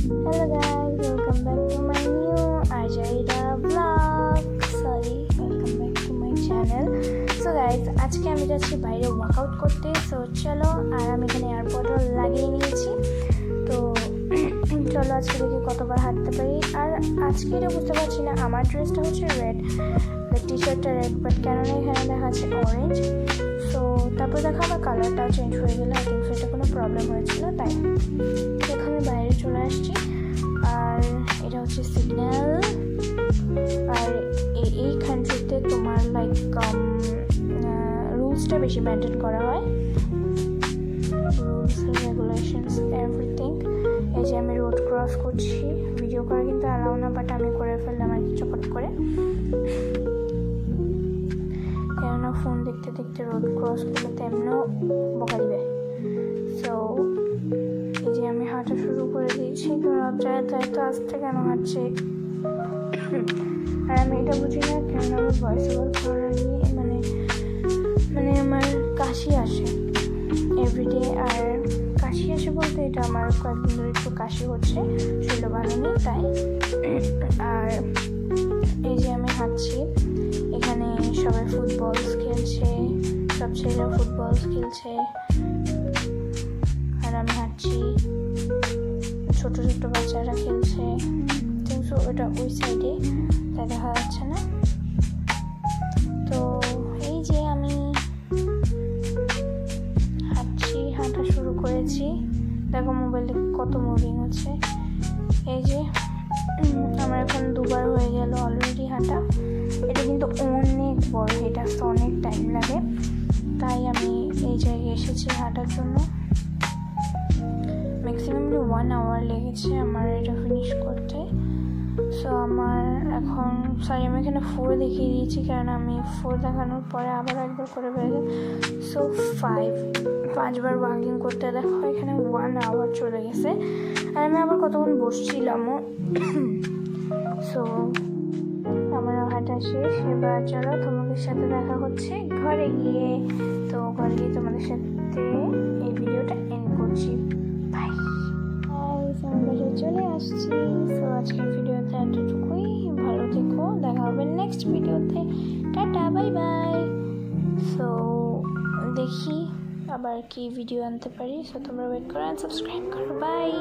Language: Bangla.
Hello guys, welcome back to my new Ajaida vlog. Welcome back to my channel. So guys, আজকে আমি যাচ্ছি বাইরে ওয়ার্কআউট করতে। সো চলো, আর আমি এখানে এয়ারপোর্টও লাগিয়ে নিয়েছি। তো চলো আজকে দেখি কতবার হাঁটতে পারি। আর আজকে এটা বুঝতে পারছি না, আমার ড্রেসটা হচ্ছে রেড, টি শার্টটা রেড, বাট কেননা এখানে দেখা যাচ্ছে অরেঞ্জ। সো তারপর দেখা আমার কালারটা চেঞ্জ হয়ে গেলো। আই থিঙ্ক সেটা কোনো প্রবলেম হয়েছিল, তাই দেখো আমি বাইরে চলে আসছি। আর এটা হচ্ছে সিগন্যাল। আর এই কান্ট্রিতে তোমার লাইক রুলসটা বেশি মেনটেন করা হয়, রুলস রেগুলেশনস এভরিথিং। এই যে আমি রোড ক্রস করছি, ভিডিও করা কিন্তু অ্যালাউ না, বাট আমি করে ফেললাম আর চপট করে, কেননা ফোন দেখতে দেখতে রোড ক্রস করলে তেমনও বকা দিবে। সো এই যে আমি হাঁটা শুরু করে দিয়েছি। তো তাই তো আস্তে কেন হাঁটছে, আর আমি এটা বুঝি না কেন আমার ভয়েস ওভার করার আগে মানে আমার কাশি আসে এভরিডে। আর কাশি আসে বলতে এটা আমার কয়েকদিন ধরে একটু কাশি হচ্ছে, শরীর ভালো নেই তাই। আর এই যে আমি হাঁটছি, এখানে সবাই ফুটবল খেলছে, সব ছেলেরা ফুটবল খেলছে আর আমি হাঁটছি, ছোট ছোট বাচ্চারা খেলছে। কিন্তু ওটা ওই সাইডে, তাই দেখা যাচ্ছে না। তো এই যে আমি হাঁটছি, হাঁটা শুরু করেছি। দেখো মোবাইলে কত মুভিং হচ্ছে। এই যে আমার এখন 2বার হয়ে গেল অলরেডি হাঁটা। এটা কিন্তু অনেক বড়, এটা অনেক টাইম লাগে, তাই আমি এই জায়গায় এসেছি হাঁটার জন্য। ম্যাক্সিমাম 1 আওয়ার লেগেছে আমার এটা ফিনিশ করতে। সো আমার এখন আমি এখানে 4 দেখিয়ে দিয়েছি, কারণ আমি 4 দেখানোর পরে আবার একবার করে বেড়ে। সো 5বার ওয়াকিং করতে দেখো এখানে 1 আওয়ার চলে গেছে, আর আমি আবার কতক্ষণ বসছিলামও। সো আমার হাঁটা শেষ। এবার চলো তোমাদের সাথে দেখা হচ্ছে ঘরে গিয়ে। তো ঘরে গিয়ে তোমাদের সাথে এই ভিডিওটা এন্ড করছি। বাই। আমার বাসায় চলে আসছি। সো আজকের ভিডিওতে এতটুকুই। ভালো থেকো, দেখা হবে নেক্সট ভিডিওতে। Tata, bye bye. সো দেখি আবার কি ভিডিও আনতে পারি। সো তোমরা ওয়েট করো, সাবস্ক্রাইব করো। বাই।